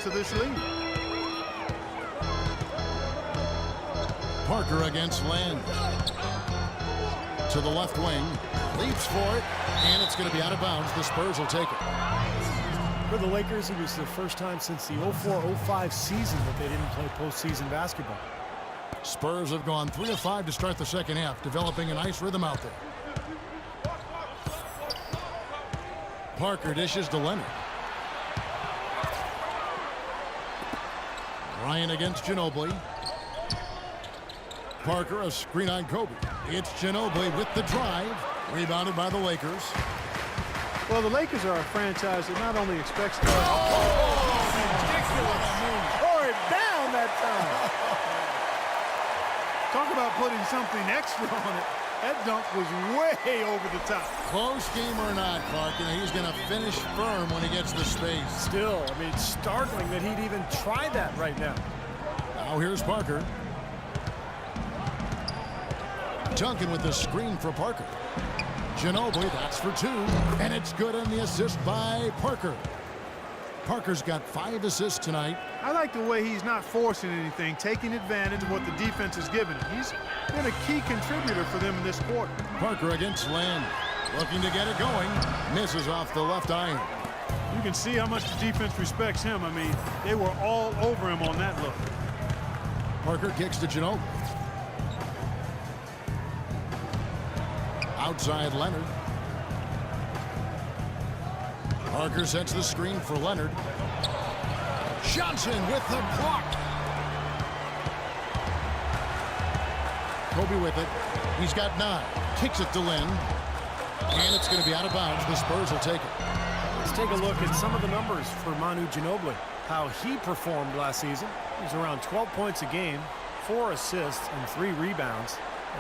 to this league. Parker against Land. To the left wing. Leaps for it. And it's going to be out of bounds. The Spurs will take it. For the Lakers, it was the first time since the 04-05 season that they didn't play postseason basketball. Spurs have gone 3 of 5 to start the second half, developing a nice rhythm out there. Parker dishes to Leonard. Ryan against Ginobili. Parker, a screen on Kobe. It's Ginobili with the drive. Rebounded by the Lakers. Well, the Lakers are a franchise that not only expects to... Ridiculous. Tore it down that time. Talk about putting something extra on it. That dunk was way over the top. Close game or not, Clark, and he's going to finish firm when he gets the space. Still, I mean, it's startling that he'd even try that right now. Now here's Parker. Duncan with the screen for Parker. Ginobili, that's for 2. And it's good on the assist by Parker. Parker's got 5 assists tonight. I like the way he's not forcing anything, taking advantage of what the defense has given him. He's been a key contributor for them in this quarter. Parker against Land. Looking to get it going. Misses off the left iron. You can see how much the defense respects him. I mean, they were all over him on that look. Parker kicks to Ginobili. Outside Leonard. Parker sets the screen for Leonard. Johnson with the block. Kobe with it. He's got 9. Kicks it to Lynn. And it's going to be out of bounds. The Spurs will take it. Let's take a look at some of the numbers for Manu Ginobili. How he performed last season. He was around 12 points a game, 4 assists, and 3 rebounds.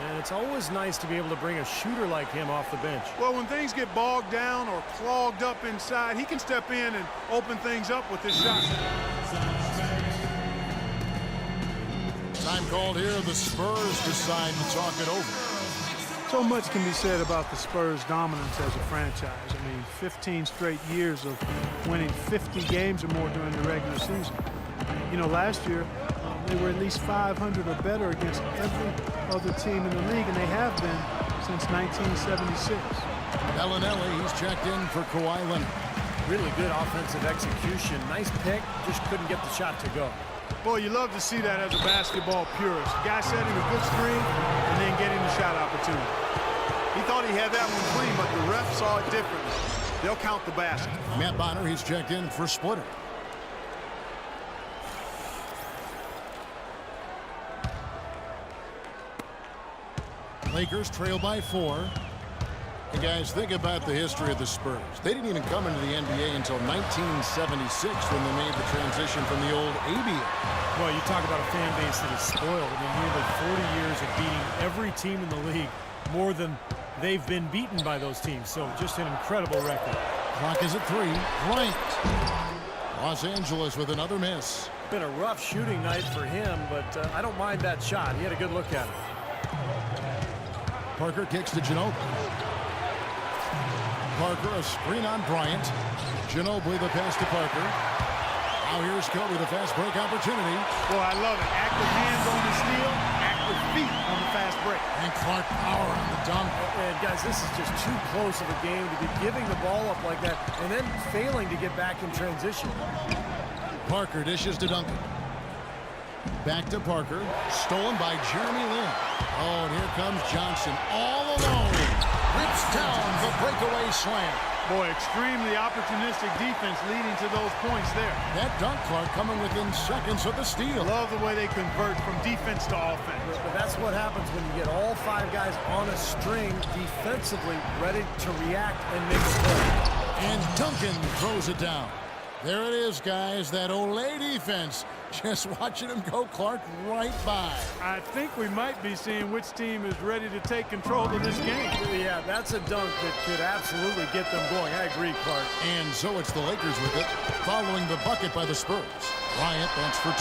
And it's always nice to be able to bring a shooter like him off the bench. Well, when things get bogged down or clogged up inside, he can step in and open things up with his shot. Time called here. The Spurs decide to talk it over. So much can be said about the Spurs' dominance as a franchise. I mean, 15 straight years of winning 50 games or more during the regular season. You know, last year, they were at least 500 or better against every other team in the league, and they have been since 1976. Bellinelli, he's checked in for Kawhi Leonard. Really good offensive execution. Nice pick, just couldn't get the shot to go. Boy, you love to see that as a basketball purist. Guy setting a good screen and then getting the shot opportunity. He thought he had that one clean, but the ref saw it differently. They'll count the basket. Matt Bonner, he's checked in for Splitter. Lakers trail by 4. And guys, think about the history of the Spurs. They didn't even come into the NBA until 1976 when they made the transition from the old ABA. Well, you talk about a fan base that is spoiled. I mean, nearly 40 years of beating every team in the league, more than they've been beaten by those teams. So just an incredible record. Clock is at 3. Bryant. Los Angeles with another miss. Been a rough shooting night for him, but I don't mind that shot. He had a good look at it. Parker kicks to Ginobili. Parker, a screen on Bryant. Ginobili, the pass to Parker. Now here's Kobe, the fast break opportunity. Boy, I love it. Active hands on the steal, active feet on the fast break. And Clark power on the dunk. And guys, this is just too close of a game to be giving the ball up like that and then failing to get back in transition. Parker dishes to Duncan. Back to Parker. Stolen by Jeremy Lin. Oh, and here comes Johnson all alone. Rips down the breakaway slam. Boy, extremely opportunistic defense leading to those points there. That dunk, Clark, coming within seconds of the steal. Love the way they convert from defense to offense. But that's what happens when you get all 5 guys on a string defensively ready to react and make a play. And Duncan throws it down. There it is, guys, that Olay defense. Just watching him go, Clark, right by. I think we might be seeing which team is ready to take control of this game. Yeah, that's a dunk that could absolutely get them going. I agree, Clark. And so it's the Lakers with it, following the bucket by the Spurs. Bryant, that's for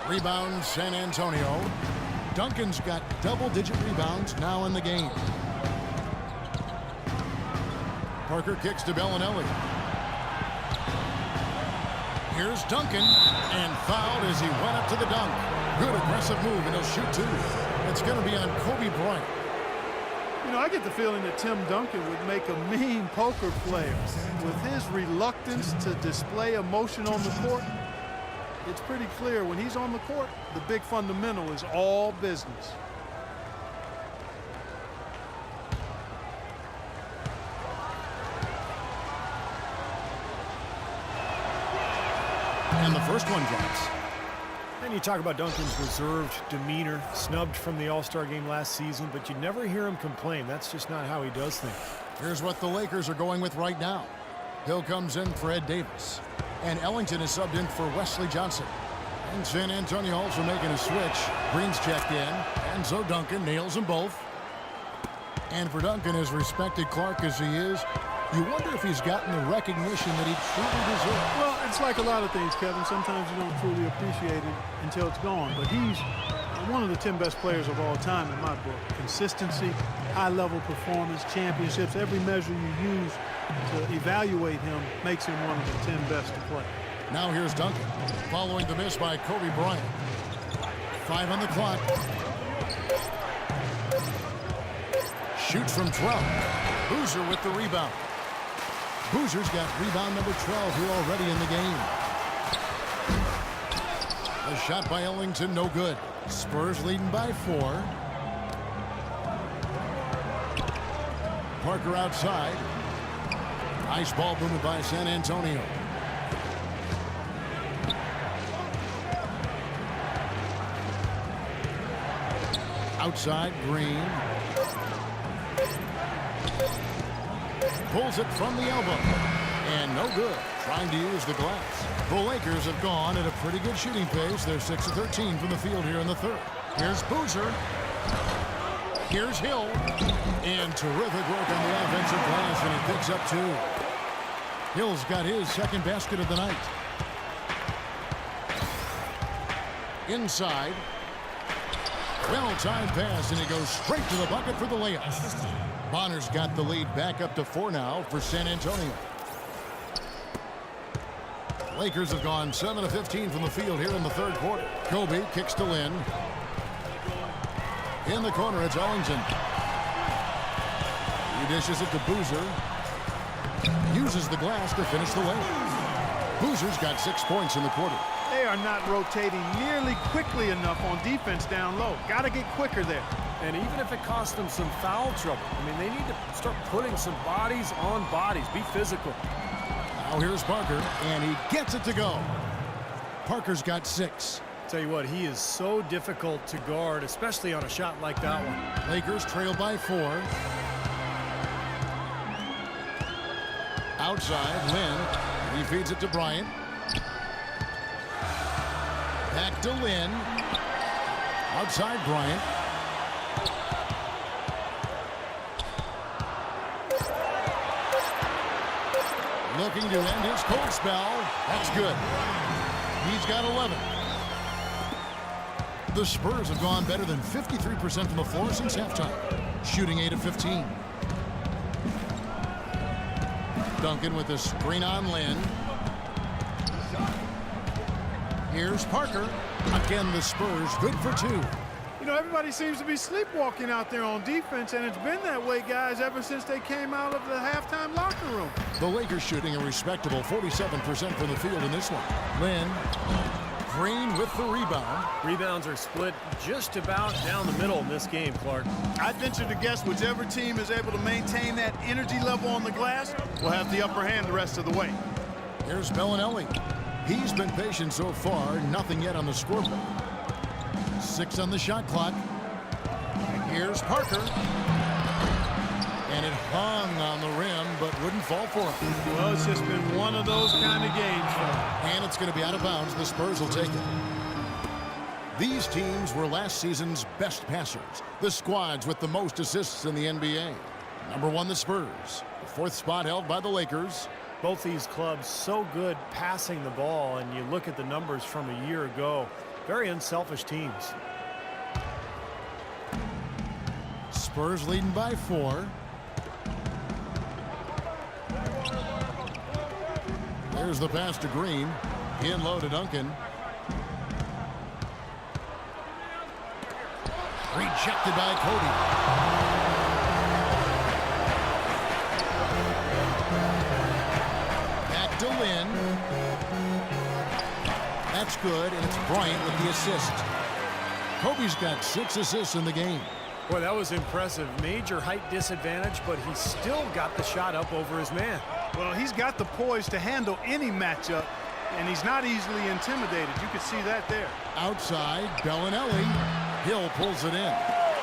2. Rebound, San Antonio. Duncan's got double-digit rebounds now in the game. Parker kicks to Bellinelli. Here's Duncan, and fouled as he went up to the dunk. Good aggressive move, and he'll shoot two. It's going to be on Kobe Bryant. You know, I get the feeling that Tim Duncan would make a mean poker player. With his reluctance to display emotion on the court, it's pretty clear when he's on the court, the big fundamental is all business. And the first one drops. And you talk about Duncan's reserved demeanor, snubbed from the All-Star game last season, but you never hear him complain. That's just not how he does things. Here's what the Lakers are going with right now. Hill comes in for Ed Davis. And Ellington is subbed in for Wesley Johnson. And San Antonio also making a switch. Green's checked in. And so Duncan nails them both. And for Duncan, as respected Clark as he is, you wonder if he's gotten the recognition that he truly deserves. Well, it's like a lot of things, Kevin. Sometimes you don't truly appreciate it until it's gone. But he's one of the 10 best players of all time in my book. Consistency, high-level performance, championships, every measure you use to evaluate him makes him one of the 10 best to play. Now here's Duncan, following the miss by Kobe Bryant. 5 on the clock. Shoots from 12. Boozer with the rebound. Boozer's got rebound number 12 here already in the game. A shot by Ellington, no good. Spurs leading by 4. Parker outside. Nice ball movement by San Antonio. Outside, Green. Pulls it from the elbow. And no good. Trying to use the glass. The Lakers have gone at a pretty good shooting pace. They're 6 of 13 from the field here in the third. Here's Boozer. Here's Hill. And terrific work on the offensive glass, and he picks up 2. Hill's got his second basket of the night. Inside. Well-timed pass, and he goes straight to the bucket for the layup. Bonner's got the lead back up to 4 now for San Antonio. Lakers have gone 7 of 15 from the field here in the third quarter. Kobe kicks to Lynn. In the corner, it's Ellington. He dishes it to Boozer. Uses the glass to finish the layup. Boozer's got 6 points in the quarter. They are not rotating nearly quickly enough on defense down low. Got to get quicker there. And even if it costs them some foul trouble, I mean, they need to start putting some bodies on bodies. Be physical. Now here's Parker, and he gets it to go. Parker's got 6. Tell you what, he is so difficult to guard, especially on a shot like that one. Lakers trail by 4. Outside, Lynn. He feeds it to Bryant. Back to Lynn. Outside, Bryant. Looking to end his cold spell. That's good. He's got 11. The Spurs have gone better than 53% from the floor since halftime, shooting 8 of 15. Duncan with a screen on Lynn. Here's Parker. Again, the Spurs good for 2. You know, everybody seems to be sleepwalking out there on defense, and it's been that way, guys, ever since they came out of the halftime locker room. The Lakers shooting a respectable 47% from the field in this one. Lynn. Green with the rebound. Rebounds are split just about down the middle in this game, Clark. I'd venture to guess whichever team is able to maintain that energy level on the glass will have the upper hand the rest of the way. Here's Bellinelli. He's been patient so far. Nothing yet on the scoreboard. 6 on the shot clock. Here's Parker. And it hung on the rim, but wouldn't fall for him. Well, it's just been one of those kind of games for him. And it's going to be out of bounds. The Spurs will take it. These teams were last season's best passers. The squads with the most assists in the NBA. Number 1, the Spurs. The 4th spot held by the Lakers. Both these clubs so good passing the ball, and you look at the numbers from a year ago. Very unselfish teams. Spurs leading by 4. There's the pass to Green. In low to Duncan. Rejected by Kobe. Back to Lynn. That's good, and it's Bryant with the assist. Kobe's got 6 assists in the game. Boy, that was impressive. Major height disadvantage, but he still got the shot up over his man. Well, he's got the poise to handle any matchup, and he's not easily intimidated. You could see that there. Outside, Bellinelli. Hill pulls it in.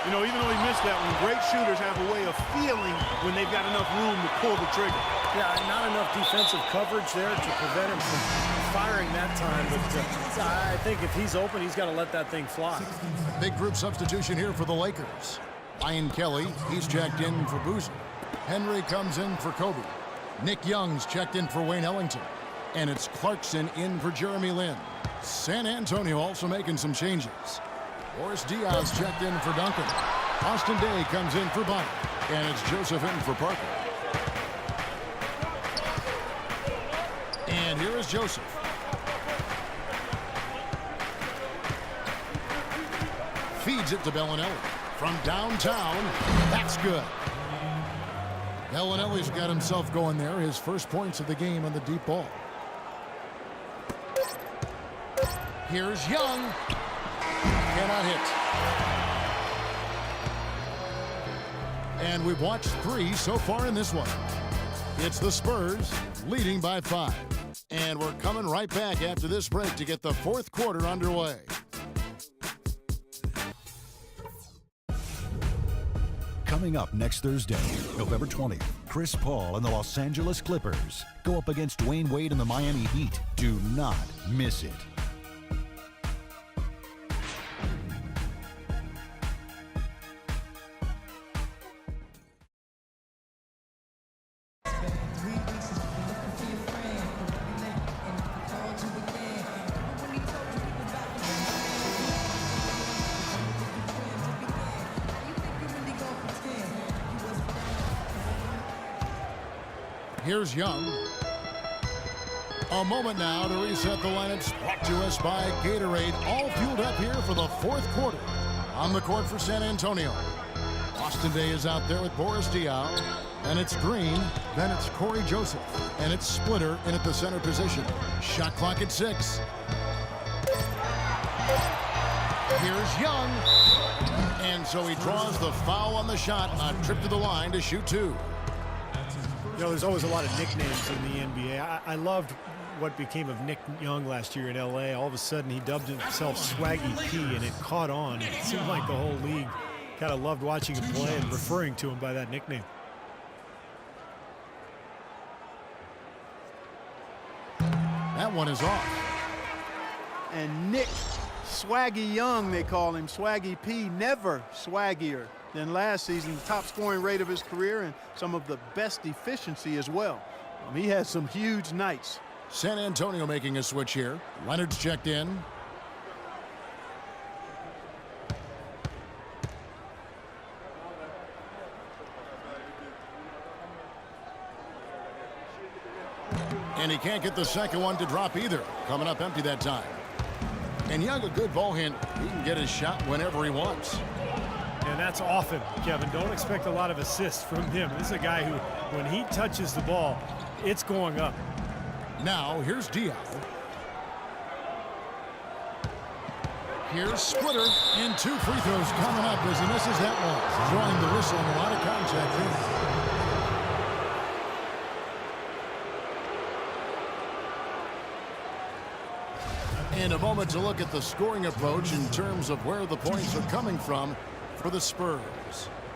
You know, even though he missed that one, great shooters have a way of feeling when they've got enough room to pull the trigger. Yeah, not enough defensive coverage there to prevent him from firing that time. But I think if he's open, he's got to let that thing fly. Big group substitution here for the Lakers. Ryan Kelly, he's checked in for Boozer. Henry comes in for Kobe. Nick Young's checked in for Wayne Ellington. And it's Clarkson in for Jeremy Lin. San Antonio also making some changes. Boris Diaz checked in for Duncan. Austin Day comes in for Bonner. And it's Joseph in for Parker. And here is Joseph. Feeds it to Bellinelli. From downtown, that's good. Bellinelli's got himself going there. His first points of the game on the deep ball. Here's Young. Cannot hit. And we've watched 3 so far in this one. It's the Spurs leading by 5. And we're coming right back after this break to get the 4th quarter underway. Coming up next Thursday, November 20th, Chris Paul and the Los Angeles Clippers go up against Dwayne Wade and the Miami Heat. Do not miss it. Here's Young. A moment now to reset the lineups. Brought to us by Gatorade. All fueled up here for the 4th quarter. On the court for San Antonio. Austin Day is out there with Boris Diaw. Then it's Green. Then it's Corey Joseph. And it's Splitter in at the center position. Shot clock at 6. Here's Young. And so he draws the foul on the shot. A trip to the line to shoot 2. You know, there's always a lot of nicknames in the NBA. I loved what became of Nick Young last year in L.A. All of a sudden, he dubbed himself Swaggy P, and it caught on. It seemed like the whole league kind of loved watching him play and referring to him by that nickname. That one is off. And Nick Swaggy Young, they call him, Swaggy P, never swaggier than last season. The top scoring rate of his career and some of the best efficiency as well. He had some huge nights. San Antonio making a switch here. Leonard's checked in. And he can't get the second one to drop either. Coming up empty that time. And Young, a good ball handler. He can get his shot whenever he wants. And that's often, Kevin. Don't expect a lot of assists from him. This is a guy who, when he touches the ball, it's going up. Now, here's Diaw. Here's Splitter. And 2 free throws coming up as he misses that one. Drawing the whistle and a lot of contact here. And a moment to look at the scoring approach in terms of where the points are coming from for the Spurs.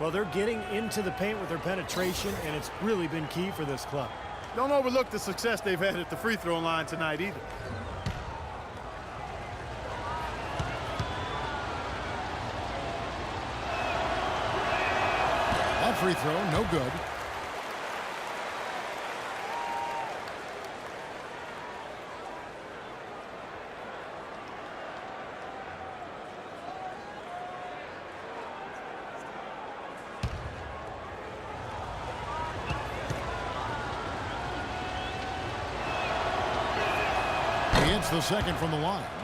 Well, they're getting into the paint with their penetration, and it's really been key for this club. Don't overlook the success they've had at the free throw line tonight either. That free throw, no good. counts the second from the line.